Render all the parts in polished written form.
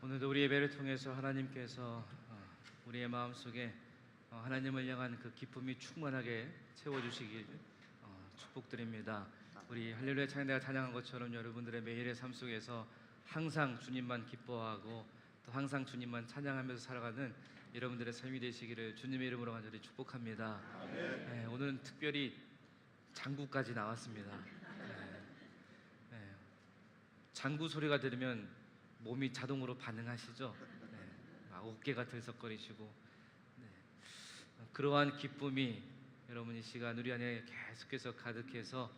오늘도 우리 예배를 통해서 하나님께서 우리의 마음속에 하나님을 향한 그 기쁨이 충만하게 채워주시길 축복드립니다. 우리 할렐루야 찬양대가 찬양한 것처럼 여러분들의 매일의 삶 속에서 항상 주님만 기뻐하고 또 항상 주님만 찬양하면서 살아가는 여러분들의 삶이 되시기를 주님의 이름으로 간절히 축복합니다. 네, 오늘은 특별히 장구까지 나왔습니다. 장구 소리가 들으면 몸이 자동으로 반응하시죠? 어깨가 들썩거리시고 그러한 기쁨이 여러분 이 시간 우리 안에 계속해서 가득해서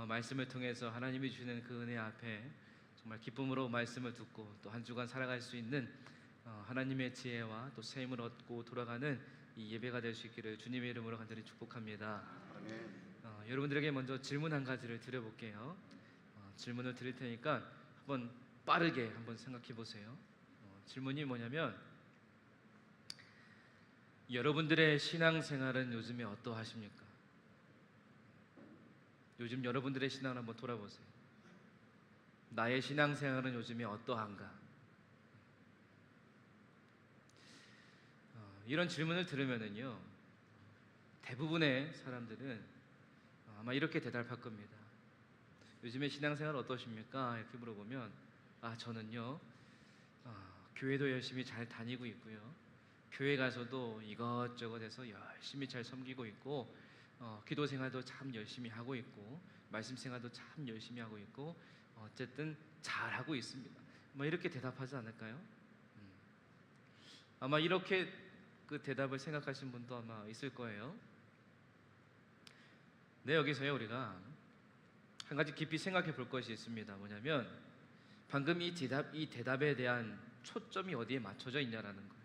말씀을 통해서 하나님이 주시는 그 은혜 앞에 정말 기쁨으로 말씀을 듣고 또 한 주간 살아갈 수 있는 하나님의 지혜와 또 새 힘을 얻고 돌아가는 이 예배가 될 수 있기를 주님의 이름으로 간절히 축복합니다. 여러분들에게 먼저 질문 한 가지를 드려볼게요. 질문을 드릴 테니까 한번 빠르게 한번 생각해 보세요. 질문이 뭐냐면 여러분들의 신앙생활은 요즘에 어떠하십니까? 요즘 여러분들의 신앙을 한번 돌아보세요. 나의 신앙생활은 요즘에 어떠한가? 이런 질문을 들으면은요 대부분의 사람들은 아마 이렇게 대답할 겁니다. 요즘에 신앙생활 어떠십니까? 이렇게 물어보면 저는요 교회도 열심히 잘 다니고 있고요, 교회 가서도 이것저것 해서 열심히 잘 섬기고 있고 기도 생활도 참 열심히 하고 있고 말씀 생활도 참 열심히 하고 있고 어쨌든 잘 하고 있습니다. 이렇게 대답하지 않을까요? 아마 이렇게 그 대답을 생각하신 분도 아마 있을 거예요. 네, 여기서요 우리가 한 가지 깊이 생각해 볼 것이 있습니다. 뭐냐면 방금 이 대답에 대한 초점이 어디에 맞춰져 있냐라는 거예요.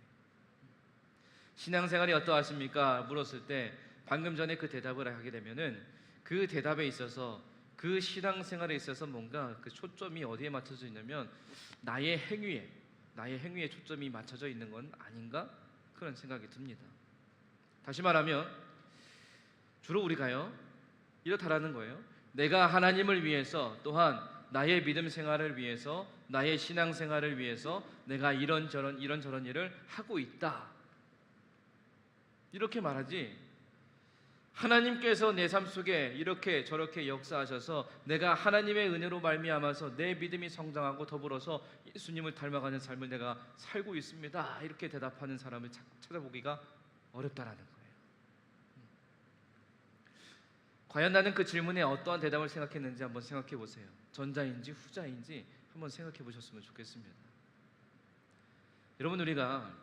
신앙생활이 어떠하십니까? 물었을 때 방금 전에 그 대답을 하게 되면은 그 대답에 있어서 그 신앙생활에 있어서 뭔가 그 초점이 어디에 맞춰져 있냐면 나의 행위에 초점이 맞춰져 있는 건 아닌가? 그런 생각이 듭니다. 다시 말하면 주로 우리가요 이렇다라는 거예요. 내가 하나님을 위해서 또한 나의 믿음 생활을 위해서 나의 신앙 생활을 위해서 내가 이런저런 일을 하고 있다 이렇게 말하지, 하나님께서 내 삶 속에 이렇게 저렇게 역사하셔서 내가 하나님의 은혜로 말미암아서 내 믿음이 성장하고 더불어서 예수님을 닮아가는 삶을 내가 살고 있습니다 이렇게 대답하는 사람을 찾아보기가 어렵다라는 거예요. 과연 나는 그 질문에 어떠한 대답을 생각했는지 한번 생각해 보세요. 전자인지 후자인지 한번 생각해 보셨으면 좋겠습니다. 여러분, 우리가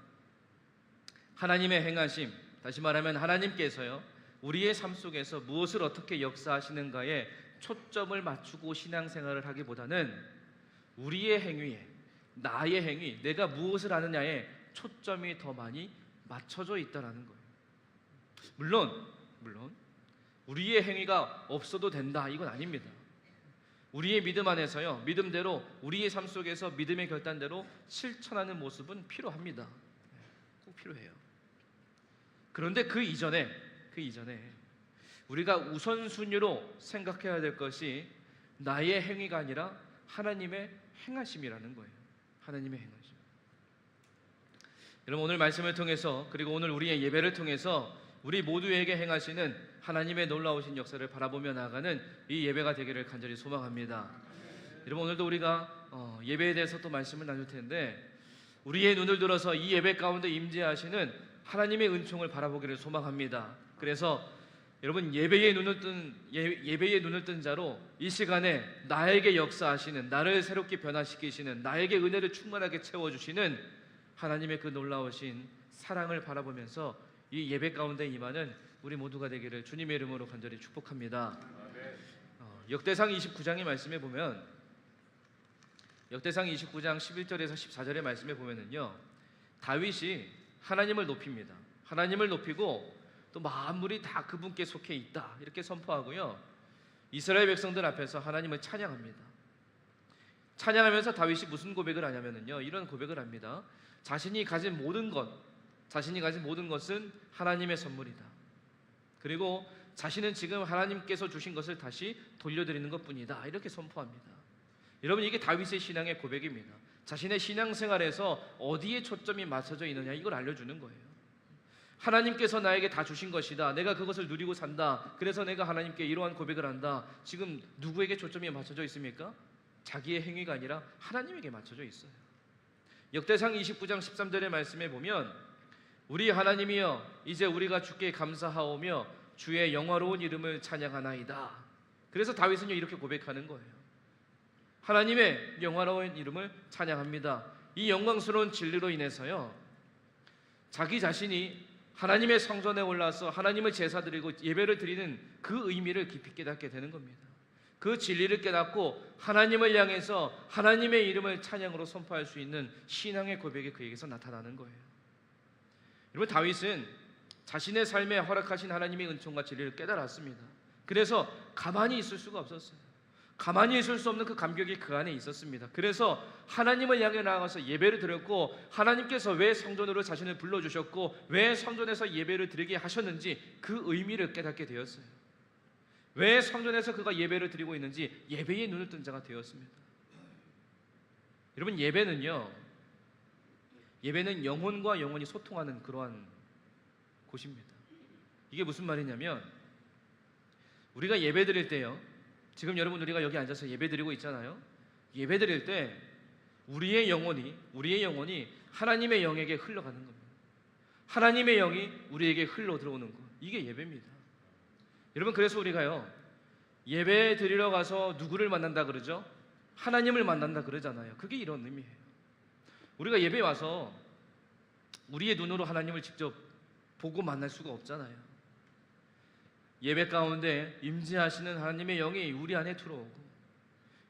하나님의 행하심, 다시 말하면 하나님께서요 우리의 삶 속에서 무엇을 어떻게 역사하시는가에 초점을 맞추고 신앙생활을 하기보다는 우리의 행위에, 나의 행위, 내가 무엇을 하느냐에 초점이 더 많이 맞춰져 있다는 거예요. 물론 우리의 행위가 없어도 된다 이건 아닙니다. 우리의 믿음 안에서요 믿음대로 우리의 삶 속에서 믿음의 결단대로 실천하는 모습은 필요합니다. 꼭 필요해요. 그런데 그 이전에 우리가 우선순위로 생각해야 될 것이 나의 행위가 아니라 하나님의 행하심이라는 거예요. 하나님의 행하심. 여러분, 오늘 말씀을 통해서 그리고 오늘 우리의 예배를 통해서 우리 모두에게 행하시는 하나님의 놀라우신 역사를 바라보며 나아가는 이 예배가 되기를 간절히 소망합니다. 여러분, 오늘도 우리가 예배에 대해서 또 말씀을 나눌 텐데 우리의 눈을 들어서 이 예배 가운데 임재하시는 하나님의 은총을 바라보기를 소망합니다. 그래서 여러분, 예배의 눈을 뜬 자로 이 시간에 나에게 역사하시는, 나를 새롭게 변화시키시는, 나에게 은혜를 충만하게 채워주시는 하나님의 그 놀라우신 사랑을 바라보면서 이 예배 가운데 임하는 우리 모두가 되기를 주님의 이름으로 간절히 축복합니다. 역대상 29장의 말씀에 보면, 역대상 29장 11절에서 14절의 말씀에 보면은요 다윗이 하나님을 높입니다. 하나님을 높이고 또 만물이 다 그분께 속해 있다 이렇게 선포하고요 이스라엘 백성들 앞에서 하나님을 찬양합니다. 찬양하면서 다윗이 무슨 고백을 하냐면은요 이런 고백을 합니다. 자신이 가진 모든 것은 하나님의 선물이다. 그리고 자신은 지금 하나님께서 주신 것을 다시 돌려드리는 것뿐이다 이렇게 선포합니다. 여러분, 이게 다윗의 신앙의 고백입니다. 자신의 신앙생활에서 어디에 초점이 맞춰져 있느냐, 이걸 알려주는 거예요. 하나님께서 나에게 다 주신 것이다, 내가 그것을 누리고 산다, 그래서 내가 하나님께 이러한 고백을 한다. 지금 누구에게 초점이 맞춰져 있습니까? 자기의 행위가 아니라 하나님에게 맞춰져 있어요. 역대상 29장 13절의 말씀에 보면 우리 하나님이여, 이제 우리가 주께 감사하오며 주의 영화로운 이름을 찬양하나이다. 그래서 다윗은 이렇게 고백하는 거예요. 하나님의 영화로운 이름을 찬양합니다. 이 영광스러운 진리로 인해서요, 자기 자신이 하나님의 성전에 올라서 하나님을 제사드리고 예배를 드리는 그 의미를 깊이 깨닫게 되는 겁니다. 그 진리를 깨닫고 하나님을 향해서 하나님의 이름을 찬양으로 선포할 수 있는 신앙의 고백이 그에게서 나타나는 거예요. 여러분, 다윗은 자신의 삶에 허락하신 하나님의 은총과 진리를 깨달았습니다. 그래서 가만히 있을 수가 없었어요. 가만히 있을 수 없는 그 감격이 그 안에 있었습니다. 그래서 하나님을 향해 나아가서 예배를 드렸고, 하나님께서 왜 성전으로 자신을 불러주셨고 왜 성전에서 예배를 드리게 하셨는지 그 의미를 깨닫게 되었어요. 왜 성전에서 그가 예배를 드리고 있는지 예배의 눈을 뜬 자가 되었습니다. 여러분, 예배는 영혼과 영혼이 소통하는 그러한 곳입니다. 이게 무슨 말이냐면, 우리가 예배 드릴 때요, 지금 여러분 우리가 여기 앉아서 예배 드리고 있잖아요. 예배 드릴 때 우리의 영혼이 하나님의 영에게 흘러가는 겁니다. 하나님의 영이 우리에게 흘러 들어오는 것, 이게 예배입니다. 여러분, 그래서 우리가요, 예배 드리러 가서 누구를 만난다 그러죠? 하나님을 만난다 그러잖아요. 그게 이런 의미예요. 우리가 예배 와서 우리의 눈으로 하나님을 직접 보고 만날 수가 없잖아요. 예배 가운데 임재하시는 하나님의 영이 우리 안에 들어오고,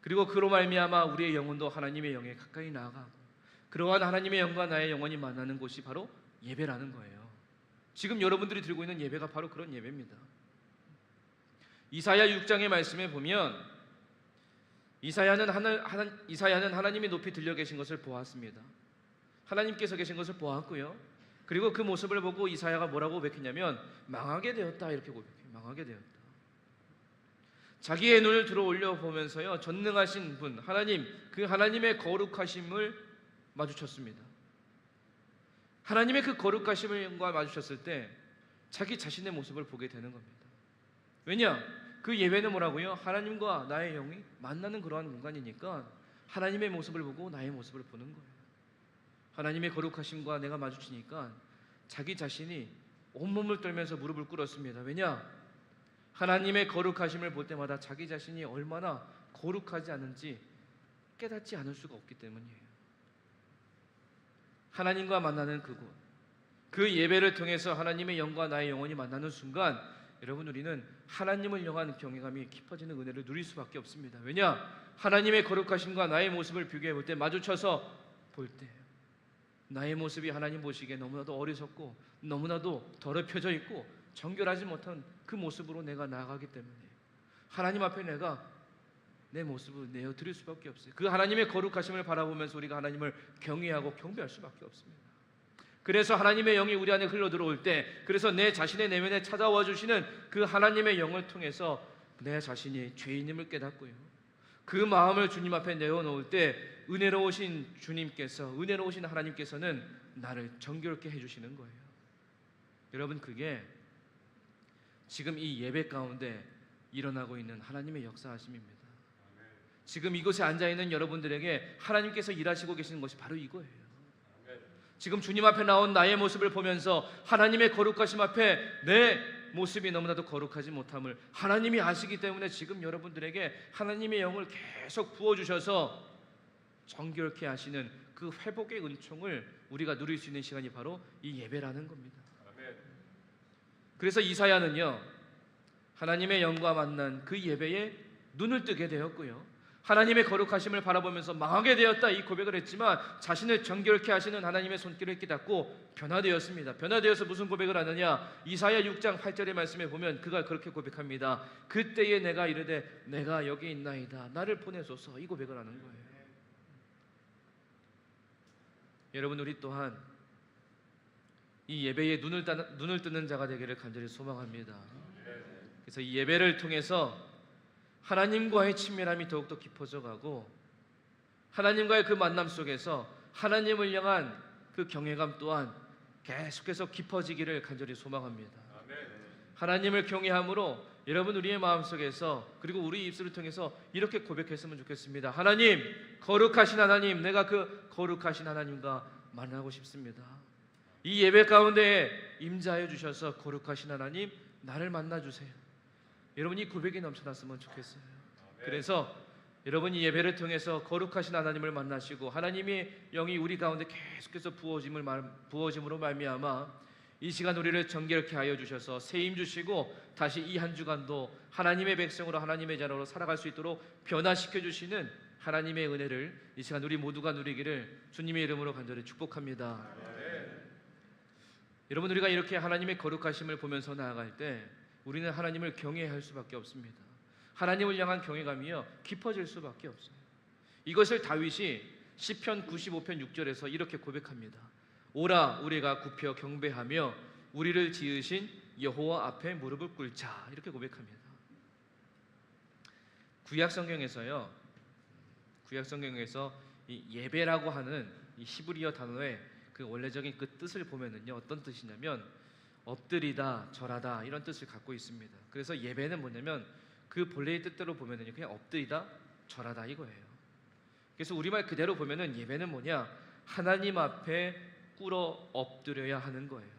그리고 그로 말미암아 우리의 영혼도 하나님의 영에 가까이 나아가고, 그러한 하나님의 영과 나의 영혼이 만나는 곳이 바로 예배라는 거예요. 지금 여러분들이 드리고 있는 예배가 바로 그런 예배입니다. 이사야 6장의 말씀에 보면 이사야는 하나님이 높이 들려 계신 것을 보았습니다. 하나님께서 계신 것을 보았고요, 그리고 그 모습을 보고 이사야가 뭐라고 고백했냐면 망하게 되었다, 이렇게 고백해요. 망하게 되었다. 자기의 눈을 들어 올려 보면서요, 전능하신 분 하나님, 그 하나님의 거룩하심을 마주쳤습니다. 하나님의 그 거룩하심과 마주쳤을 때 자기 자신의 모습을 보게 되는 겁니다. 왜냐? 그 예배는 뭐라고요? 하나님과 나의 영이 만나는 그러한 공간이니까 하나님의 모습을 보고 나의 모습을 보는 거예요. 하나님의 거룩하심과 내가 마주치니까 자기 자신이 온몸을 떨면서 무릎을 꿇었습니다. 왜냐? 하나님의 거룩하심을 볼 때마다 자기 자신이 얼마나 거룩하지 않은지 깨닫지 않을 수가 없기 때문이에요. 하나님과 만나는 그곳, 그 예배를 통해서 하나님의 영과 나의 영혼이 만나는 순간, 여러분, 우리는 하나님을 향한 경외감이 깊어지는 은혜를 누릴 수밖에 없습니다. 왜냐? 하나님의 거룩하심과 나의 모습을 비교해 볼 때, 마주쳐서 볼 때 나의 모습이 하나님 보시기에 너무나도 어리석고 너무나도 더럽혀져 있고 정결하지 못한 그 모습으로 내가 나아가기 때문에 하나님 앞에 내가 내 모습을 내어드릴 수밖에 없어요. 그 하나님의 거룩하심을 바라보면서 우리가 하나님을 경외하고 경배할 수밖에 없습니다. 그래서 하나님의 영이 우리 안에 흘러 들어올 때, 그래서 내 자신의 내면에 찾아와 주시는 그 하나님의 영을 통해서 내 자신이 죄인임을 깨닫고요, 그 마음을 주님 앞에 내어놓을 때 은혜로우신 주님께서, 은혜로우신 하나님께서는 나를 정결케 해주시는 거예요. 여러분, 그게 지금 이 예배 가운데 일어나고 있는 하나님의 역사하심입니다. 지금 이곳에 앉아있는 여러분들에게 하나님께서 일하시고 계시는 것이 바로 이거예요. 지금 주님 앞에 나온 나의 모습을 보면서 하나님의 거룩하심 앞에 내 모습이 너무나도 거룩하지 못함을 하나님이 아시기 때문에 지금 여러분들에게 하나님의 영을 계속 부어주셔서 정결케 하시는 그 회복의 은총을 우리가 누릴 수 있는 시간이 바로 이 예배라는 겁니다. 그래서 이사야는요, 하나님의 영과 만난 그 예배에 눈을 뜨게 되었고요, 하나님의 거룩하심을 바라보면서 망하게 되었다, 이 고백을 했지만 자신을 정결케 하시는 하나님의 손길을 깨닫고 변화되었습니다. 변화되어서 무슨 고백을 하느냐? 이사야 6장 8절의 말씀에 보면 그가 그렇게 고백합니다. 그때에 내가 이르되 내가 여기 있나이다, 나를 보내소서, 이 고백을 하는 거예요. 여러분, 우리 또한 이 예배에 눈을 뜨는 자가 되기를 간절히 소망합니다. 그래서 이 예배를 통해서 하나님과의 친밀함이 더욱더 깊어져 가고, 하나님과의 그 만남 속에서 하나님을 향한 그 경외감 또한 계속해서 깊어지기를 간절히 소망합니다. 하나님을 경외함으로 여러분 우리의 마음속에서 그리고 우리 입술을 통해서 이렇게 고백했으면 좋겠습니다. 하나님, 거룩하신 하나님, 내가 그 거룩하신 하나님과 만나고 싶습니다. 이 예배 가운데 임재하여 주셔서 거룩하신 하나님, 나를 만나 주세요. 여러분 이 고백이 넘쳐났으면 좋겠어요. 그래서 여러분 이 예배를 통해서 거룩하신 하나님을 만나시고 하나님의 영이 우리 가운데 계속해서 부어짐으로 말미암아 이 시간 우리를 정결케 하여 주셔서 새 힘 주시고 다시 이 한 주간도 하나님의 백성으로 하나님의 자녀로 살아갈 수 있도록 변화시켜 주시는 하나님의 은혜를 이 시간 우리 모두가 누리기를 주님의 이름으로 간절히 축복합니다. 여러분 우리가 이렇게 하나님의 거룩하심을 보면서 나아갈 때 우리는 하나님을 경외할 수밖에 없습니다. 하나님을 향한 경외감이요 깊어질 수밖에 없어요. 이것을 다윗이 시편 95편 6절에서 이렇게 고백합니다. 오라 우리가 굽혀 경배하며 우리를 지으신 여호와 앞에 무릎을 꿇자, 이렇게 고백합니다. 구약 성경에서요, 구약 성경에서 이 예배라고 하는 이 히브리어 단어의 그 원래적인 그 뜻을 보면은요 어떤 뜻이냐면 엎드리다, 절하다 이런 뜻을 갖고 있습니다. 그래서 예배는 뭐냐면 그 본래의 뜻대로 보면은요 그냥 엎드리다, 절하다 이거예요. 그래서 우리말 그대로 보면은 예배는 뭐냐, 하나님 앞에 꿇어 엎드려야 하는 거예요.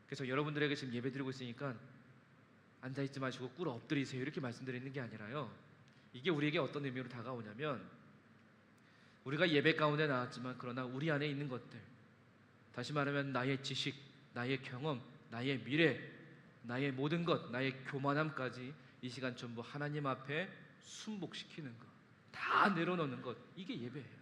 그래서 여러분들에게 지금 예배 드리고 있으니까 앉아있지 마시고 꿇어 엎드리세요 이렇게 말씀드리는 게 아니라요, 이게 우리에게 어떤 의미로 다가오냐면 우리가 예배 가운데 나왔지만 그러나 우리 안에 있는 것들, 다시 말하면 나의 지식, 나의 경험, 나의 미래, 나의 모든 것, 나의 교만함까지 이 시간 전부 하나님 앞에 순복시키는 것, 다 내려놓는 것, 이게 예배예요.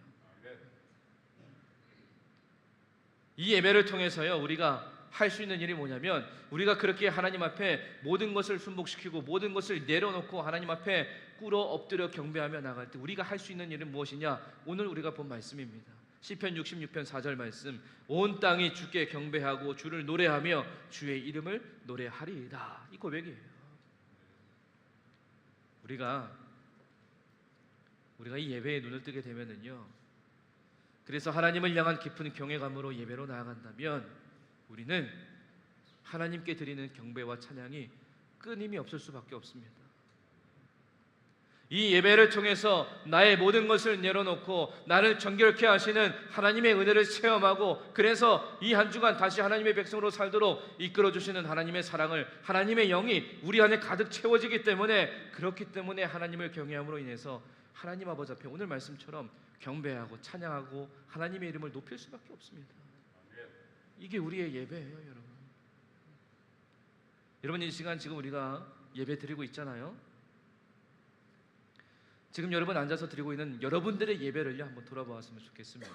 이 예배를 통해서요 우리가 할 수 있는 일이 뭐냐면 우리가 그렇게 하나님 앞에 모든 것을 순복시키고 모든 것을 내려놓고 하나님 앞에 꿇어 엎드려 경배하며 나갈 때 우리가 할 수 있는 일은 무엇이냐, 오늘 우리가 본 말씀입니다. 시편 66편 4절 말씀, 온 땅이 주께 경배하고 주를 노래하며 주의 이름을 노래하리이다, 이 고백이에요. 우리가 이 예배에 눈을 뜨게 되면은요, 그래서 하나님을 향한 깊은 경외감으로 예배로 나아간다면 우리는 하나님께 드리는 경배와 찬양이 끊임이 없을 수밖에 없습니다. 이 예배를 통해서 나의 모든 것을 내려놓고 나를 정결케 하시는 하나님의 은혜를 체험하고, 그래서 이 한 주간 다시 하나님의 백성으로 살도록 이끌어 주시는 하나님의 사랑을, 하나님의 영이 우리 안에 가득 채워지기 때문에, 그렇기 때문에 하나님을 경외함으로 인해서 하나님 아버지 앞에 오늘 말씀처럼 경배하고 찬양하고 하나님의 이름을 높일 수밖에 없습니다. 이게 우리의 예배예요, 여러분. 여러분 이 시간 지금 우리가 예배 드리고 있잖아요. 지금 여러분 앉아서 드리고 있는 여러분들의 예배를요 한번 돌아보았으면 좋겠습니다.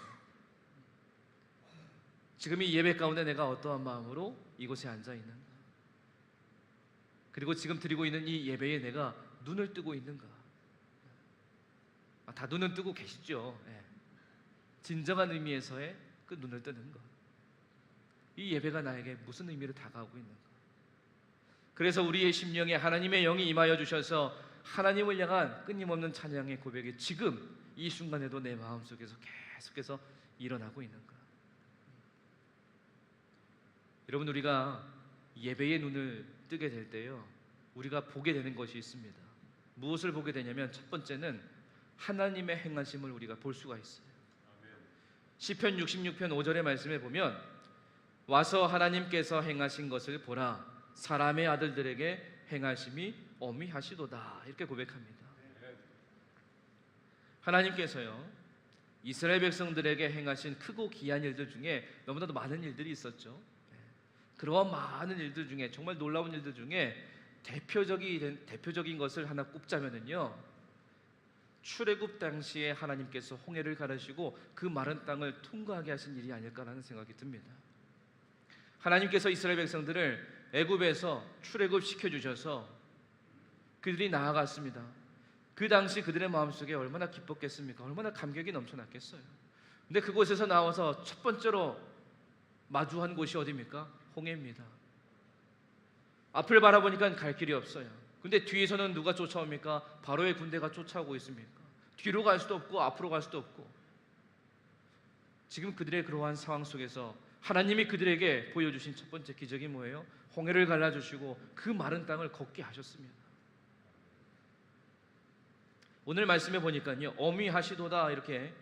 지금 이 예배 가운데 내가 어떠한 마음으로 이곳에 앉아 있는가, 그리고 지금 드리고 있는 이 예배에 내가 눈을 뜨고 있는가. 다 눈은 뜨고 계시죠. 진정한 의미에서의 그 눈을 뜨는 것, 이 예배가 나에게 무슨 의미로 다가오고 있는가. 그래서 우리의 심령에 하나님의 영이 임하여 주셔서 하나님을 향한 끊임없는 찬양의 고백이 지금 이 순간에도 내 마음속에서 계속해서 일어나고 있는가. 여러분 우리가 예배의 눈을 뜨게 될 때요 우리가 보게 되는 것이 있습니다. 무엇을 보게 되냐면 첫 번째는 하나님의 행하심을 우리가 볼 수가 있어요. 시편 66편 5절의 말씀에 보면 와서 하나님께서 행하신 것을 보라, 사람의 아들들에게 행하심이 어미하시도다, 이렇게 고백합니다. 하나님께서요 이스라엘 백성들에게 행하신 크고 귀한 일들 중에 너무나도 많은 일들이 있었죠. 그러한 많은 일들 중에 정말 놀라운 일들 중에 대표적인 것을 하나 꼽자면은요, 출애굽 당시에 하나님께서 홍해를 가르시고 그 마른 땅을 통과하게 하신 일이 아닐까라는 생각이 듭니다. 하나님께서 이스라엘 백성들을 애굽에서 출애굽 시켜주셔서 그들이 나아갔습니다. 그 당시 그들의 마음속에 얼마나 기뻤겠습니까? 얼마나 감격이 넘쳐났겠어요. 근데 그곳에서 나와서 첫 번째로 마주한 곳이 어디입니까? 홍해입니다. 앞을 바라보니까 갈 길이 없어요. 근데 뒤에서는 누가 쫓아옵니까? 바로의 군대가 쫓아오고 있습니까? 뒤로 갈 수도 없고 앞으로 갈 수도 없고, 지금 그들의 그러한 상황 속에서 하나님이 그들에게 보여주신 첫 번째 기적이 뭐예요? 홍해를 갈라주시고 그 마른 땅을 걷게 하셨습니다. 오늘 말씀에 보니까요, 어미하시도다, 이렇게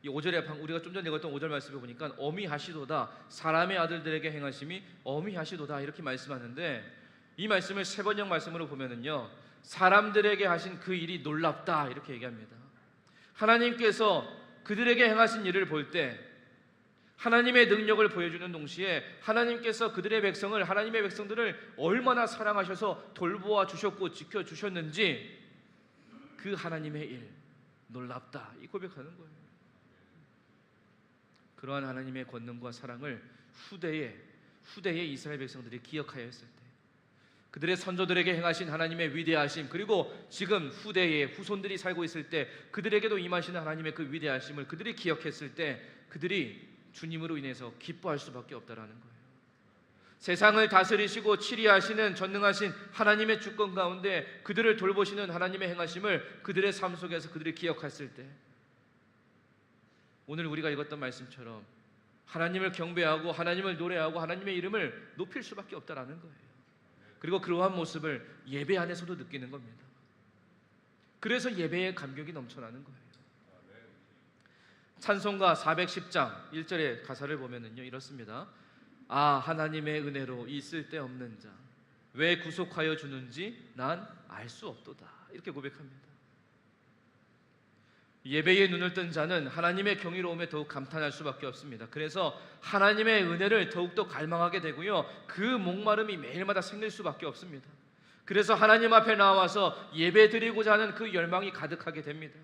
이 5절에 우리가 좀 전에 읽었던 5절 말씀에 보니까 어미하시도다, 사람의 아들들에게 행하심이 어미하시도다, 이렇게 말씀하는데, 이 말씀을 세 번역 말씀으로 보면은요, 사람들에게 하신 그 일이 놀랍다, 이렇게 얘기합니다. 하나님께서 그들에게 행하신 일을 볼 때 하나님의 능력을 보여주는 동시에 하나님께서 그들의 백성을, 하나님의 백성들을 얼마나 사랑하셔서 돌보아 주셨고 지켜주셨는지, 그 하나님의 일 놀랍다, 이 고백하는 거예요. 그러한 하나님의 권능과 사랑을 후대에 이스라엘 백성들이 기억하여 했을 때, 그들의 선조들에게 행하신 하나님의 위대하심, 그리고 지금 후대에 후손들이 살고 있을 때 그들에게도 임하시는 하나님의 그 위대하심을 그들이 기억했을 때, 그들이 주님으로 인해서 기뻐할 수밖에 없다라는 거예요. 세상을 다스리시고 치리하시는 전능하신 하나님의 주권 가운데 그들을 돌보시는 하나님의 행하심을 그들의 삶 속에서 그들이 기억했을 때, 오늘 우리가 읽었던 말씀처럼 하나님을 경배하고 하나님을 노래하고 하나님의 이름을 높일 수밖에 없다라는 거예요. 그리고 그러한 모습을 예배 안에서도 느끼는 겁니다. 그래서 예배의 감격이 넘쳐나는 거예요. 찬송가 410장 1절의 가사를 보면은요, 이렇습니다. 아, 하나님의 은혜로 이 쓸데없는 자 왜 구속하여 주는지 난 알 수 없도다, 이렇게 고백합니다. 예배에 눈을 뜬 자는 하나님의 경이로움에 더욱 감탄할 수밖에 없습니다. 그래서 하나님의 은혜를 더욱더 갈망하게 되고요, 그 목마름이 매일마다 생길 수밖에 없습니다. 그래서 하나님 앞에 나와서 예배 드리고자 하는 그 열망이 가득하게 됩니다.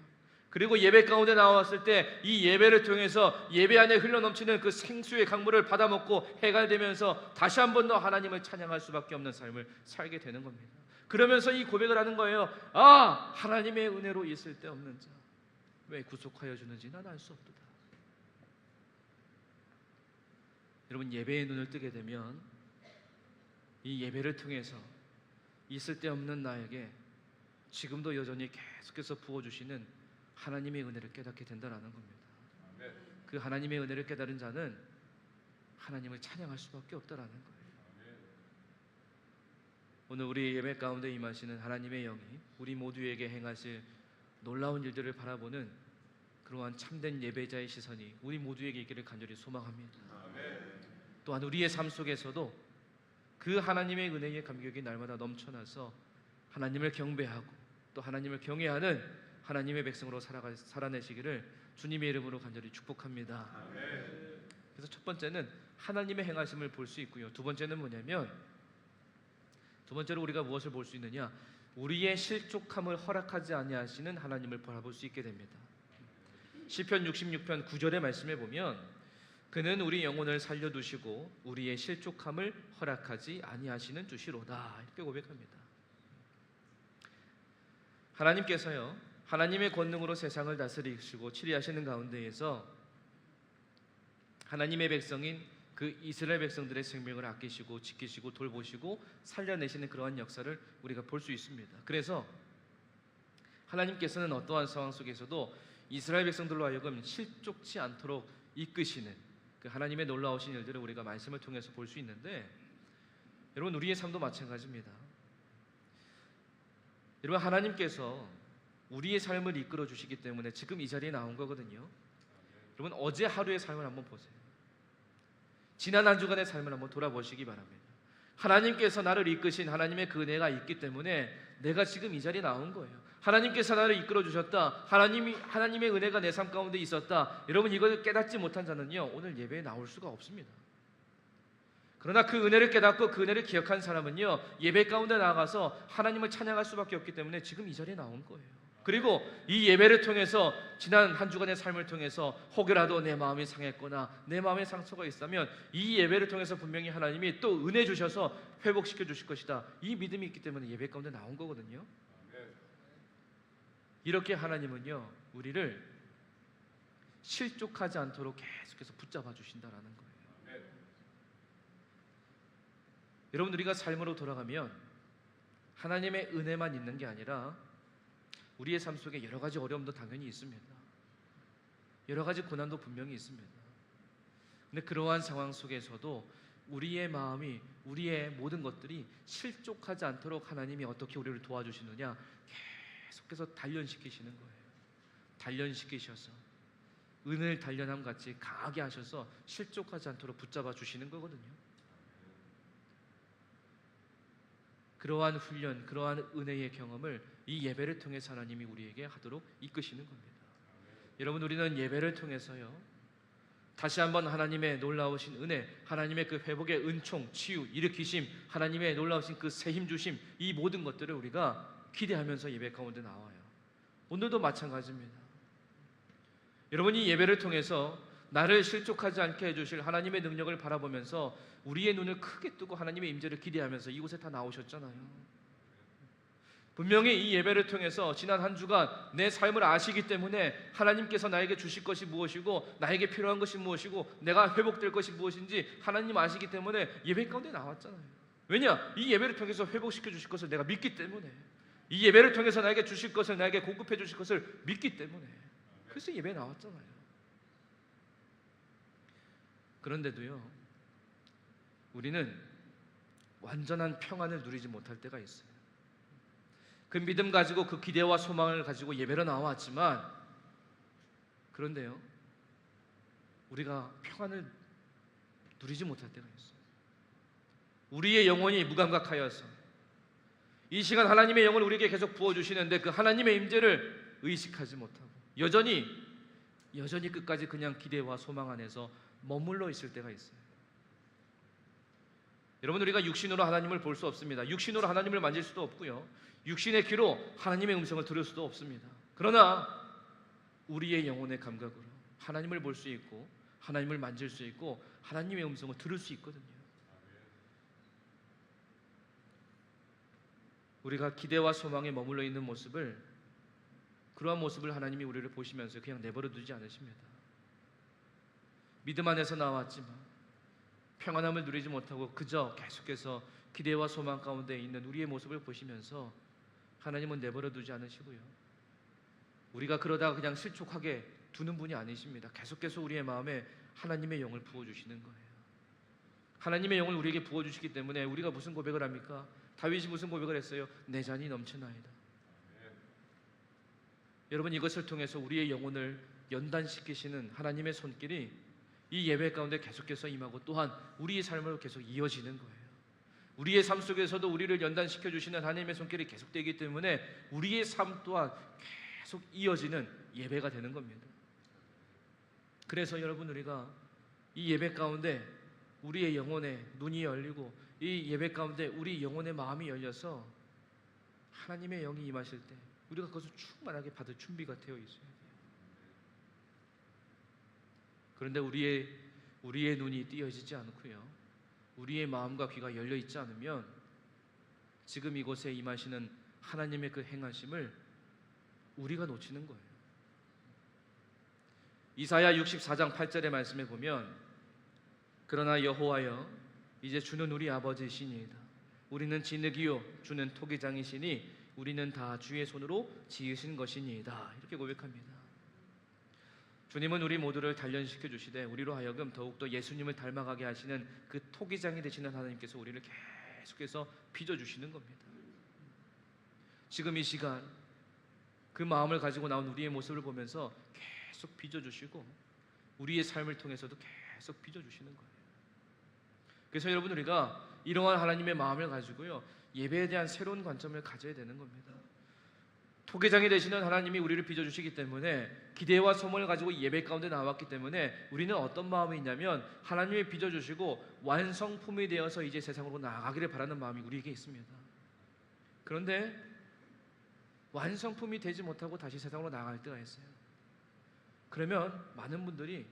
그리고 예배 가운데 나왔을 때 이 예배를 통해서 예배 안에 흘러넘치는 그 생수의 강물을 받아먹고 해갈되면서 다시 한 번 더 하나님을 찬양할 수밖에 없는 삶을 살게 되는 겁니다. 그러면서 이 고백을 하는 거예요. 아, 하나님의 은혜로 있을 데 없는 자 왜 구속하여 주는지 난 알 수 없도다. 여러분, 예배의 눈을 뜨게 되면 이 예배를 통해서 있을 데 없는 나에게 지금도 여전히 계속해서 부어주시는 하나님의 은혜를 깨닫게 된다는 겁니다. 그 하나님의 은혜를 깨달은 자는 하나님을 찬양할 수밖에 없다는 거예요. 오늘 우리 예배 가운데 임하시는 하나님의 영이 우리 모두에게 행하실 놀라운 일들을 바라보는 그러한 참된 예배자의 시선이 우리 모두에게 있기를 간절히 소망합니다. 또한 우리의 삶 속에서도 그 하나님의 은혜의 감격이 날마다 넘쳐나서 하나님을 경배하고 또 하나님을 경외하는 하나님의 백성으로 살아내시기를 주님의 이름으로 간절히 축복합니다. 그래서 첫 번째는 하나님의 행하심을 볼 수 있고요, 두 번째는 뭐냐면, 두 번째로 우리가 무엇을 볼 수 있느냐, 우리의 실족함을 허락하지 아니하시는 하나님을 바라볼 수 있게 됩니다. 시편 66편 9절의 말씀에 보면 그는 우리 영혼을 살려두시고 우리의 실족함을 허락하지 아니하시는 주시로다, 이렇게 고백합니다. 하나님께서요, 하나님의 권능으로 세상을 다스리시고 치리하시는 가운데에서 하나님의 백성인 그 이스라엘 백성들의 생명을 아끼시고 지키시고 돌보시고 살려내시는 그러한 역사를 우리가 볼 수 있습니다. 그래서 하나님께서는 어떠한 상황 속에서도 이스라엘 백성들로 하여금 실족치 않도록 이끄시는 그 하나님의 놀라우신 일들을 우리가 말씀을 통해서 볼 수 있는데, 여러분, 우리의 삶도 마찬가지입니다. 여러분, 하나님께서 우리의 삶을 이끌어 주시기 때문에 지금 이 자리에 나온 거거든요. 여러분, 어제 하루의 삶을 한번 보세요. 지난 한 주간의 삶을 한번 돌아보시기 바랍니다. 하나님께서 나를 이끄신 하나님의 그 은혜가 있기 때문에 내가 지금 이 자리에 나온 거예요. 하나님께서 나를 이끌어 주셨다, 하나님의 은혜가 내 삶 가운데 있었다. 여러분, 이걸 깨닫지 못한 자는요, 오늘 예배에 나올 수가 없습니다. 그러나 그 은혜를 깨닫고 그 은혜를 기억한 사람은요, 예배 가운데 나가서 하나님을 찬양할 수밖에 없기 때문에 지금 이 자리에 나온 거예요. 그리고 이 예배를 통해서 지난 한 주간의 삶을 통해서 혹여라도 내 마음이 상했거나 내 마음에 상처가 있다면 이 예배를 통해서 분명히 하나님이 또 은혜 주셔서 회복시켜 주실 것이다, 이 믿음이 있기 때문에 예배 가운데 나온 거거든요. 이렇게 하나님은요, 우리를 실족하지 않도록 계속해서 붙잡아 주신다라는 거예요. 여러분, 우리가 삶으로 돌아가면 하나님의 은혜만 있는 게 아니라 우리의 삶 속에 여러 가지 어려움도 당연히 있습니다. 여러 가지 고난도 분명히 있습니다. 근데 그러한 상황 속에서도 우리의 마음이, 우리의 모든 것들이 실족하지 않도록 하나님이 어떻게 우리를 도와주시느냐, 계속해서 단련시키시는 거예요. 단련시키셔서 은을 단련함 같이 강하게 하셔서 실족하지 않도록 붙잡아 주시는 거거든요. 그러한 훈련, 그러한 은혜의 경험을 이 예배를 통해서 하나님이 우리에게 하도록 이끄시는 겁니다. 여러분, 우리는 예배를 통해서요, 다시 한번 하나님의 놀라우신 은혜, 하나님의 그 회복의 은총, 치유, 일으키심, 하나님의 놀라우신 그 새힘 주심, 이 모든 것들을 우리가 기대하면서 예배 가운데 나와요. 오늘도 마찬가지입니다. 여러분, 이 예배를 통해서 나를 실족하지 않게 해주실 하나님의 능력을 바라보면서 우리의 눈을 크게 뜨고 하나님의 임재를 기대하면서 이곳에 다 나오셨잖아요. 분명히 이 예배를 통해서 지난 한 주간 내 삶을 아시기 때문에 하나님께서 나에게 주실 것이 무엇이고 나에게 필요한 것이 무엇이고 내가 회복될 것이 무엇인지 하나님 아시기 때문에 예배 가운데 나왔잖아요. 왜냐? 이 예배를 통해서 회복시켜 주실 것을 내가 믿기 때문에, 이 예배를 통해서 나에게 주실 것을, 나에게 공급해 주실 것을 믿기 때문에, 그래서 예배에 나왔잖아요. 그런데도요, 우리는 완전한 평안을 누리지 못할 때가 있어요. 그 믿음 가지고, 그 기대와 소망을 가지고 예배로 나왔지만, 그런데요, 우리가 평안을 누리지 못할 때가 있어요. 우리의 영혼이 무감각하여서 이 시간 하나님의 영을 우리에게 계속 부어주시는데 그 하나님의 임재를 의식하지 못하고 여전히 끝까지 그냥 기대와 소망 안에서 머물러 있을 때가 있어요. 여러분, 우리가 육신으로 하나님을 볼 수 없습니다. 육신으로 하나님을 만질 수도 없고요, 육신의 귀로 하나님의 음성을 들을 수도 없습니다. 그러나 우리의 영혼의 감각으로 하나님을 볼 수 있고 하나님을 만질 수 있고 하나님의 음성을 들을 수 있거든요. 우리가 기대와 소망에 머물러 있는 모습을, 그러한 모습을 하나님이 우리를 보시면서 그냥 내버려 두지 않으십니다. 믿음 안에서 나왔지만 평안함을 누리지 못하고 그저 계속해서 기대와 소망 가운데 있는 우리의 모습을 보시면서 하나님은 내버려 두지 않으시고요, 우리가 그러다가 그냥 실족하게 두는 분이 아니십니다. 계속해서 우리의 마음에 하나님의 영을 부어주시는 거예요. 하나님의 영을 우리에게 부어주시기 때문에 우리가 무슨 고백을 합니까? 다윗이 무슨 고백을 했어요? 내 잔이 넘치나이다. 여러분, 이것을 통해서 우리의 영혼을 연단시키시는 하나님의 손길이 이 예배 가운데 계속해서 임하고 또한 우리의 삶으로 계속 이어지는 거예요. 우리의 삶 속에서도 우리를 연단시켜 주시는 하나님의 손길이 계속되기 때문에 우리의 삶 또한 계속 이어지는 예배가 되는 겁니다. 그래서 여러분, 우리가 이 예배 가운데 우리의 영혼의 눈이 열리고 이 예배 가운데 우리 영혼의 마음이 열려서 하나님의 영이 임하실 때 우리가 그것을 충만하게 받을 준비가 되어 있어야 돼요. 그런데 우리의 눈이 띄어지지 않고요, 우리의 마음과 귀가 열려 있지 않으면 지금 이곳에 임하시는 하나님의 그 행하심을 우리가 놓치는 거예요. 이사야 64장 8절의 말씀에 보면, 그러나 여호와여, 이제 주는 우리 아버지시니이다. 우리는 진흙이요 주는 토기장이시니 우리는 다 주의 손으로 지으신 것이니이다. 이렇게 고백합니다. 주님은 우리 모두를 단련시켜 주시되 우리로 하여금 더욱더 예수님을 닮아가게 하시는 그 토기장이 되시는 하나님께서 우리를 계속해서 빚어주시는 겁니다. 지금 이 시간 그 마음을 가지고 나온 우리의 모습을 보면서 계속 빚어주시고 우리의 삶을 통해서도 계속 빚어주시는 거예요. 그래서 여러분, 우리가 이러한 하나님의 마음을 가지고요, 예배에 대한 새로운 관점을 가져야 되는 겁니다. 토기장이 되시는 하나님이 우리를 빚어주시기 때문에, 기대와 소망을 가지고 예배 가운데 나왔기 때문에 우리는 어떤 마음이 있냐면 하나님이 빚어주시고 완성품이 되어서 이제 세상으로 나아가기를 바라는 마음이 우리에게 있습니다. 그런데 완성품이 되지 못하고 다시 세상으로 나아갈 때가 있어요. 그러면 많은 분들이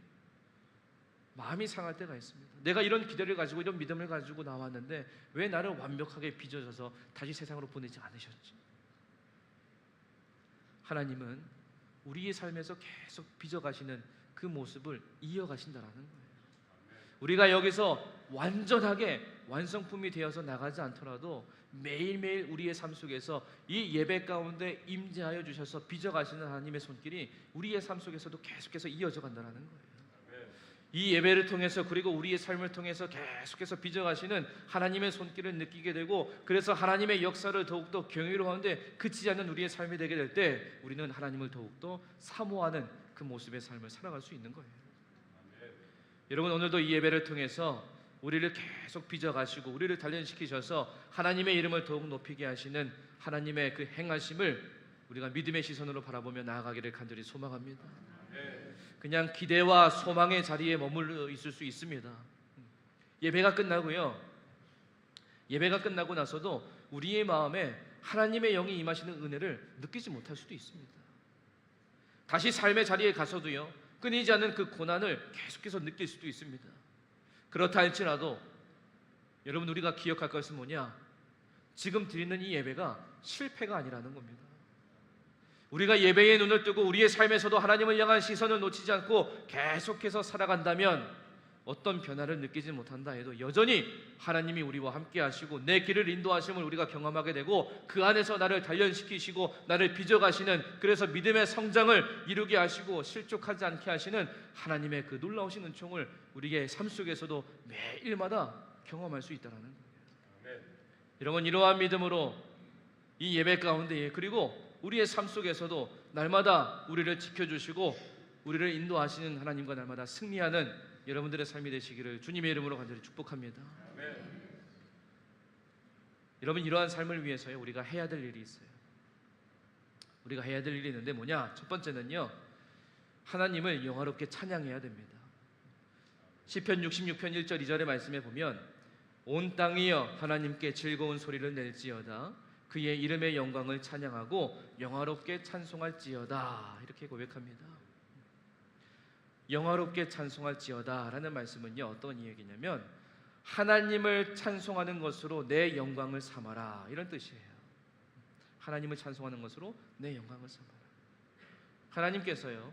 마음이 상할 때가 있습니다. 내가 이런 기대를 가지고 이런 믿음을 가지고 나왔는데 왜 나를 완벽하게 빚어져서 다시 세상으로 보내지 않으셨지? 하나님은 우리의 삶에서 계속 빚어가시는 그 모습을 이어가신다라는 거예요. 우리가 여기서 완전하게 완성품이 되어서 나가지 않더라도 매일매일 우리의 삶 속에서 이 예배 가운데 임재하여 주셔서 빚어가시는 하나님의 손길이 우리의 삶 속에서도 계속해서 이어져 간다는 거예요. 이 예배를 통해서 그리고 우리의 삶을 통해서 계속해서 빚어가시는 하나님의 손길을 느끼게 되고, 그래서 하나님의 역사를 더욱더 경외로하는데 그치지 않는 우리의 삶이 되게 될 때 우리는 하나님을 더욱더 사모하는 그 모습의 삶을 살아갈 수 있는 거예요. 여러분, 오늘도 이 예배를 통해서 우리를 계속 빚어가시고 우리를 단련시키셔서 하나님의 이름을 더욱 높이게 하시는 하나님의 그 행하심을 우리가 믿음의 시선으로 바라보며 나아가기를 간절히 소망합니다. 그냥 기대와 소망의 자리에 머물러 있을 수 있습니다. 예배가 끝나고요, 예배가 끝나고 나서도 우리의 마음에 하나님의 영이 임하시는 은혜를 느끼지 못할 수도 있습니다. 다시 삶의 자리에 가서도요, 끊이지 않는 그 고난을 계속해서 느낄 수도 있습니다. 그렇다 할지라도 여러분, 우리가 기억할 것은 뭐냐? 지금 드리는 이 예배가 실패가 아니라는 겁니다. 우리가 예배에 눈을 뜨고 우리의 삶에서도 하나님을 향한 시선을 놓치지 않고 계속해서 살아간다면 어떤 변화를 느끼지 못한다 해도 여전히 하나님이 우리와 함께 하시고 내 길을 인도하심을 우리가 경험하게 되고 그 안에서 나를 단련시키시고 나를 빚어가시는, 그래서 믿음의 성장을 이루게 하시고 실족하지 않게 하시는 하나님의 그 놀라우신 은총을 우리의 삶 속에서도 매일마다 경험할 수 있다는 거예요. 여러분, 이러한 믿음으로 이 예배 가운데, 그리고 우리의 삶 속에서도 날마다 우리를 지켜주시고 우리를 인도하시는 하나님과 날마다 승리하는 여러분들의 삶이 되시기를 주님의 이름으로 간절히 축복합니다. 여러분, 이러한 삶을 위해서요, 우리가 해야 될 일이 있어요. 우리가 해야 될 일이 있는데 뭐냐? 첫 번째는요, 하나님을 영화롭게 찬양해야 됩니다. 시편 66편 1절 2절의 말씀에 보면 온 땅이여 하나님께 즐거운 소리를 낼지어다, 그의 이름의 영광을 찬양하고 영화롭게 찬송할지어다, 이렇게 고백합니다. 영화롭게 찬송할지어다 라는 말씀은요, 어떤 이야기냐면 하나님을 찬송하는 것으로 내 영광을 삼아라, 이런 뜻이에요. 하나님을 찬송하는 것으로 내 영광을 삼아라. 하나님께서요,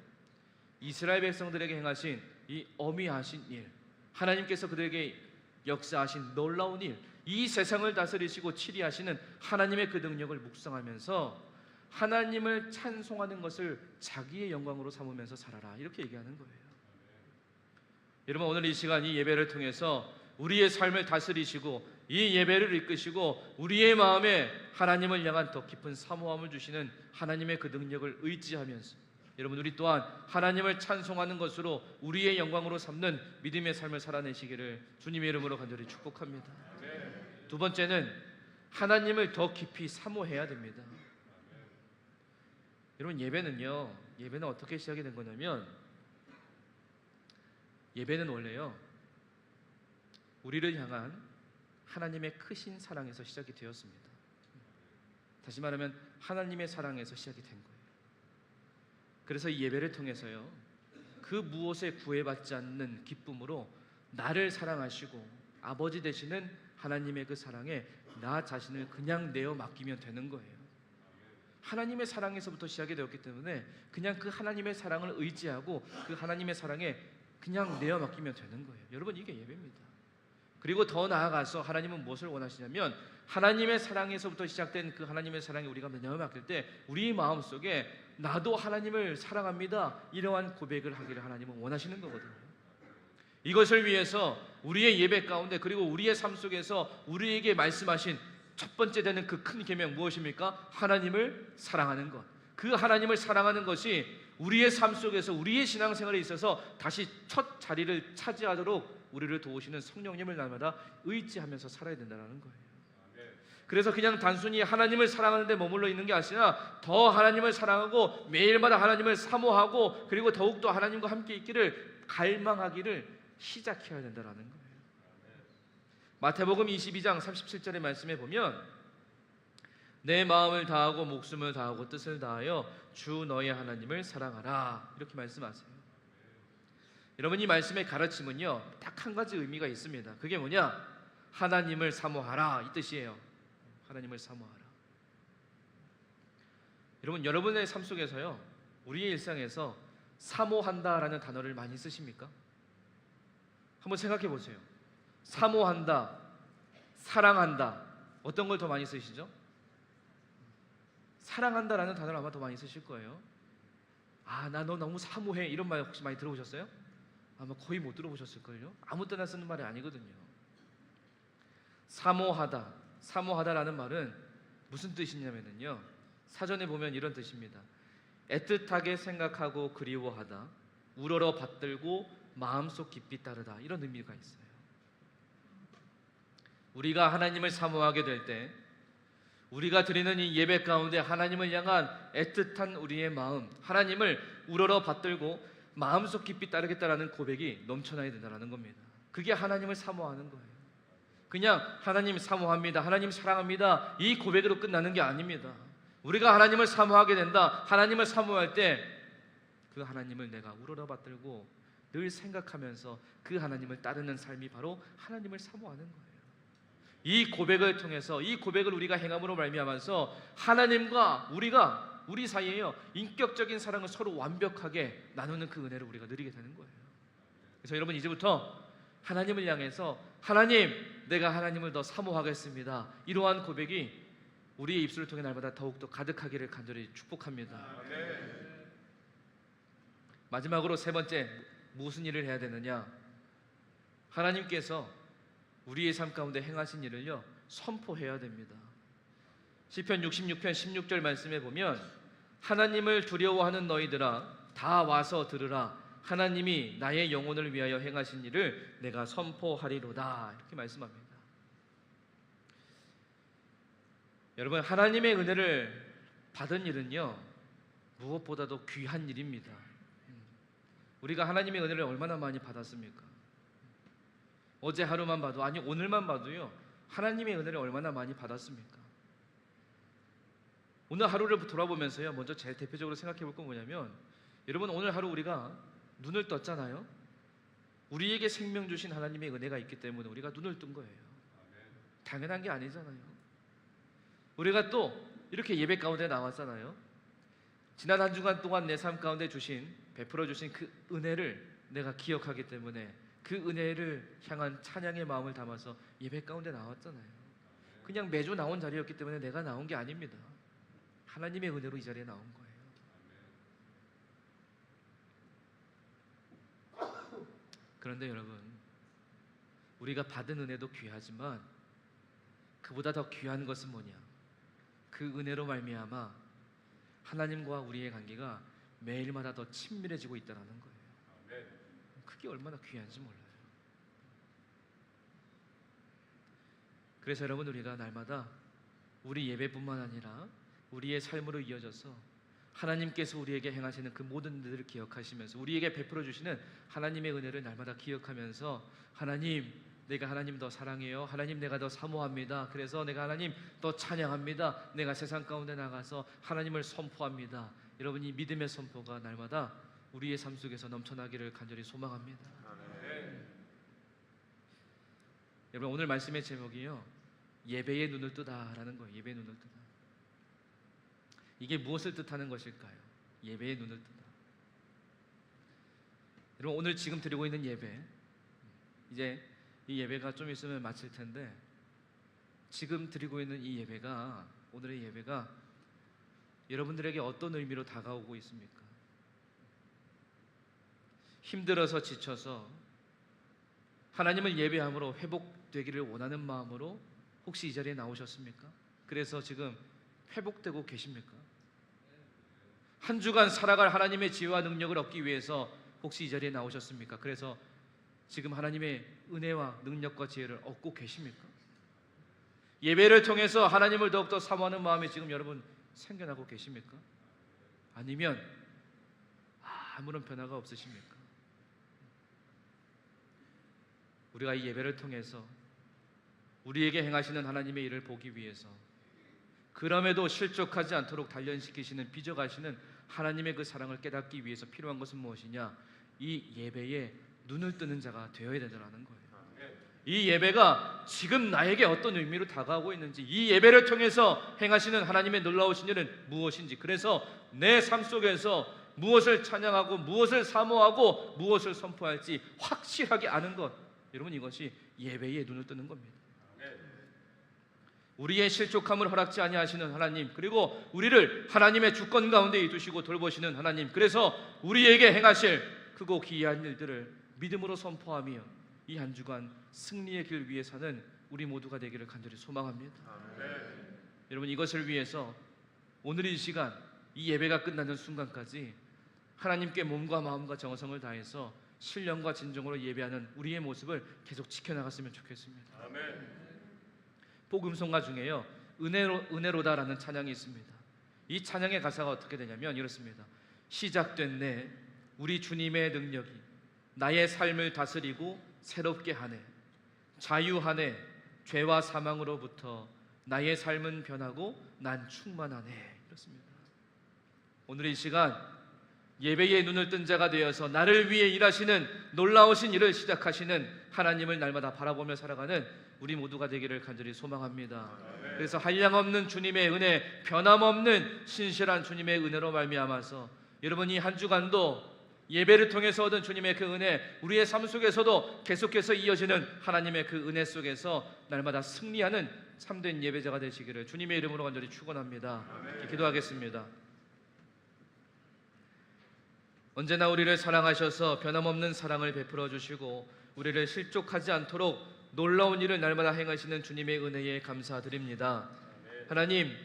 이스라엘 백성들에게 행하신 이 어미하신 일, 하나님께서 그들에게 역사하신 놀라운 일, 이 세상을 다스리시고 치리하시는 하나님의 그 능력을 묵상하면서 하나님을 찬송하는 것을 자기의 영광으로 삼으면서 살아라, 이렇게 얘기하는 거예요. 여러분, 오늘 이 시간 이 예배를 통해서 우리의 삶을 다스리시고 이 예배를 이끄시고 우리의 마음에 하나님을 향한 더 깊은 사모함을 주시는 하나님의 그 능력을 의지하면서 여러분, 우리 또한 하나님을 찬송하는 것으로 우리의 영광으로 삼는 믿음의 삶을 살아내시기를 주님의 이름으로 간절히 축복합니다. 두 번째는 하나님을 더 깊이 사모해야 됩니다. 여러분, 예배는 어떻게 시작이 된 거냐면, 예배는 원래요, 우리를 향한 하나님의 크신 사랑에서 시작이 되었습니다. 다시 말하면 하나님의 사랑에서 시작이 된 거예요. 그래서 이 예배를 통해서요, 그 무엇에 구애받지 않는 기쁨으로 나를 사랑하시고 아버지 되시는 하나님의 그 사랑에 나 자신을 그냥 내어 맡기면 되는 거예요. 하나님의 사랑에서부터 시작이 되었기 때문에 그냥 그 하나님의 사랑을 의지하고 그 하나님의 사랑에 그냥 내어 맡기면 되는 거예요. 여러분, 이게 예배입니다. 그리고 더 나아가서 하나님은 무엇을 원하시냐면 하나님의 사랑에서부터 시작된 그 하나님의 사랑에 우리가 내어 맡길 때 우리 마음속에 나도 하나님을 사랑합니다, 이러한 고백을 하기를 하나님은 원하시는 거거든요. 이것을 위해서 우리의 예배 가운데 그리고 우리의 삶 속에서 우리에게 말씀하신 첫 번째 되는 그 큰 계명 무엇입니까? 하나님을 사랑하는 것. 그 하나님을 사랑하는 것이 우리의 삶 속에서 우리의 신앙생활에 있어서 다시 첫 자리를 차지하도록 우리를 도우시는 성령님을 날마다 의지하면서 살아야 된다는 거예요. 그래서 그냥 단순히 하나님을 사랑하는 데 머물러 있는 게 아니라 더 하나님을 사랑하고 매일마다 하나님을 사모하고 그리고 더욱더 하나님과 함께 있기를 갈망하기를 시작해야 된다는 거예요. 마태복음 22장 37절의 말씀에 보면 내 마음을 다하고 목숨을 다하고 뜻을 다하여 주 너의 하나님을 사랑하라, 이렇게 말씀하세요. 여러분, 이 말씀의 가르침은요, 딱 한 가지 의미가 있습니다. 그게 뭐냐? 하나님을 사모하라, 이 뜻이에요. 하나님을 사모하라. 여러분, 여러분의 삶 속에서요, 우리의 일상에서 사모한다라는 단어를 많이 쓰십니까? 한번 생각해 보세요. 사모한다, 사랑한다. 어떤 걸 더 많이 쓰시죠? 사랑한다라는 단어를 아마 더 많이 쓰실 거예요. 아, 나 너 너무 사모해. 이런 말 혹시 많이 들어보셨어요? 아마 거의 못 들어보셨을걸요. 아무 때나 쓰는 말이 아니거든요. 사모하다, 사모하다라는 말은 무슨 뜻이냐면요, 사전에 보면 이런 뜻입니다. 애틋하게 생각하고 그리워하다, 우러러 받들고 마음속 깊이 따르다, 이런 의미가 있어요. 우리가 하나님을 사모하게 될 때, 우리가 드리는 이 예배 가운데 하나님을 향한 애틋한 우리의 마음, 하나님을 우러러 받들고 마음속 깊이 따르겠다라는 고백이 넘쳐나야 된다는 겁니다. 그게 하나님을 사모하는 거예요. 그냥 하나님 사모합니다, 하나님 사랑합니다, 이 고백으로 끝나는 게 아닙니다. 우리가 하나님을 사모하게 된다, 하나님을 사모할 때 그 하나님을 내가 우러러 받들고 늘 생각하면서 그 하나님을 따르는 삶이 바로 하나님을 사모하는 거예요. 이 고백을 통해서, 이 고백을 우리가 행함으로 말미암아서 하나님과 우리 사이에요, 인격적인 사랑을 서로 완벽하게 나누는 그 은혜를 우리가 누리게 되는 거예요. 그래서 여러분, 이제부터 하나님을 향해서 하나님, 내가 하나님을 더 사모하겠습니다, 이러한 고백이 우리의 입술을 통해 날마다 더욱더 가득하기를 간절히 축복합니다. 마지막으로 세 번째, 무슨 일을 해야 되느냐? 하나님께서 우리의 삶 가운데 행하신 일을요, 선포해야 됩니다. 시편 66편 16절 말씀에 보면, 하나님을 두려워하는 너희들아 다 와서 들으라, 하나님이 나의 영혼을 위하여 행하신 일을 내가 선포하리로다, 이렇게 말씀합니다. 여러분, 하나님의 은혜를 받은 일은요, 무엇보다도 귀한 일입니다. 우리가 하나님의 은혜를 얼마나 많이 받았습니까? 어제 하루만 봐도, 아니 오늘만 봐도요, 하나님의 은혜를 얼마나 많이 받았습니까? 오늘 하루를 돌아보면서요, 먼저 제일 대표적으로 생각해 볼 건 뭐냐면, 여러분, 오늘 하루 우리가 눈을 떴잖아요. 우리에게 생명 주신 하나님의 은혜가 있기 때문에 우리가 눈을 뜬 거예요. 당연한 게 아니잖아요. 우리가 또 이렇게 예배 가운데 나왔잖아요. 지난 한 주간 동안 내 삶 가운데 베풀어 주신 그 은혜를 내가 기억하기 때문에 그 은혜를 향한 찬양의 마음을 담아서 예배 가운데 나왔잖아요. 그냥 매주 나온 자리였기 때문에 내가 나온 게 아닙니다. 하나님의 은혜로 이 자리에 나온 거예요. 그런데 여러분, 우리가 받은 은혜도 귀하지만 그보다 더 귀한 것은 뭐냐? 그 은혜로 말미암아 하나님과 우리의 관계가 매일마다 더 친밀해지고 있다는 거예요. 그게 얼마나 귀한지 몰라요. 그래서 여러분, 우리가 날마다 우리 예배뿐만 아니라 우리의 삶으로 이어져서 하나님께서 우리에게 행하시는 그 모든 일들을 기억하시면서 우리에게 베풀어 주시는 하나님의 은혜를 날마다 기억하면서, 하나님, 내가 하나님 더 사랑해요, 하나님 내가 더 사모합니다, 그래서 내가 하나님 더 찬양합니다, 내가 세상 가운데 나가서 하나님을 선포합니다. 여러분, 이 믿음의 선포가 날마다 우리의 삶 속에서 넘쳐나기를 간절히 소망합니다. 여러분, 오늘 말씀의 제목이요, 예배의 눈을 뜨다라는 거예요. 예배의 눈을 뜨다. 이게 무엇을 뜻하는 것일까요? 예배의 눈을 뜨다. 여러분, 오늘 지금 드리고 있는 예배, 이제 이 예배가 좀 있으면 마칠 텐데, 지금 드리고 있는 이 예배가, 오늘의 예배가 여러분들에게 어떤 의미로 다가오고 있습니까? 힘들어서 지쳐서 하나님을 예배함으로 회복되기를 원하는 마음으로 혹시 이 자리에 나오셨습니까? 그래서 지금 회복되고 계십니까? 한 주간 살아갈 하나님의 지혜와 능력을 얻기 위해서 혹시 이 자리에 나오셨습니까? 그래서 지금 하나님의 은혜와 능력과 지혜를 얻고 계십니까? 예배를 통해서 하나님을 더욱더 사모하는 마음이 지금 여러분 생겨나고 계십니까? 아니면 아무런 변화가 없으십니까? 우리가 이 예배를 통해서 우리에게 행하시는 하나님의 일을 보기 위해서, 그럼에도 실족하지 않도록 단련시키시는, 빚어가시는 하나님의 그 사랑을 깨닫기 위해서 필요한 것은 무엇이냐? 이 예배에 눈을 뜨는 자가 되어야 된다는 거예요. 이 예배가 지금 나에게 어떤 의미로 다가오고 있는지, 이 예배를 통해서 행하시는 하나님의 놀라우신 일은 무엇인지, 그래서 내 삶 속에서 무엇을 찬양하고 무엇을 사모하고 무엇을 선포할지 확실하게 아는 것, 여러분, 이것이 예배에 눈을 뜨는 겁니다. 우리의 실족함을 허락지 아니하시는 하나님, 그리고 우리를 하나님의 주권 가운데 두시고 돌보시는 하나님, 그래서 우리에게 행하실 크고 기이한 일들을 믿음으로 선포하며 이 한 주간 승리의 길 위에 사는 우리 모두가 되기를 간절히 소망합니다. 여러분, 이것을 위해서 오늘 이 시간, 이 예배가 끝나는 순간까지 하나님께 몸과 마음과 정성을 다해서 신령과 진정으로 예배하는 우리의 모습을 계속 지켜나갔으면 좋겠습니다. 복음성가 중에요, 은혜로다라는 찬양이 있습니다. 이 찬양의 가사가 어떻게 되냐면 이렇습니다. 시작됐네 우리 주님의 능력이 나의 삶을 다스리고 새롭게 하네. 자유하네 죄와 사망으로부터 나의 삶은 변하고 난 충만하네. 그렇습니다. 오늘 이 시간 예배의 눈을 뜬 자가 되어서 나를 위해 일하시는 놀라우신 일을 시작하시는 하나님을 날마다 바라보며 살아가는 우리 모두가 되기를 간절히 소망합니다. 그래서 한량없는 주님의 은혜, 변함없는 신실한 주님의 은혜로 말미암아서 여러분, 이 한 주간도 예배를 통해서 얻은 주님의 그 은혜, 우리의 삶 속에서도 계속해서 이어지는 하나님의 그 은혜 속에서 날마다 승리하는 참된 예배자가 되시기를 주님의 이름으로 간절히 축원합니다. 기도하겠습니다. 언제나 우리를 사랑하셔서 변함없는 사랑을 베풀어 주시고 우리를 실족하지 않도록 놀라운 일을 날마다 행하시는 주님의 은혜에 감사드립니다. 하나님,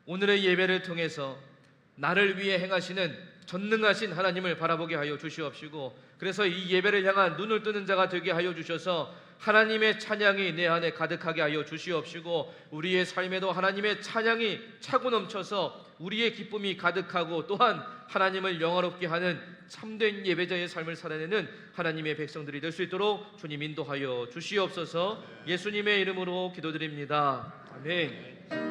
오늘의 예배를 통해서 나를 위해 행하시는 전능하신 하나님을 바라보게 하여 주시옵시고, 그래서 이 예배를 향한 눈을 뜨는 자가 되게 하여 주셔서 하나님의 찬양이 내 안에 가득하게 하여 주시옵시고, 우리의 삶에도 하나님의 찬양이 차고 넘쳐서 우리의 기쁨이 가득하고 또한 하나님을 영화롭게 하는 참된 예배자의 삶을 살아내는 하나님의 백성들이 될 수 있도록 주님 인도하여 주시옵소서. 예수님의 이름으로 기도드립니다. 아멘.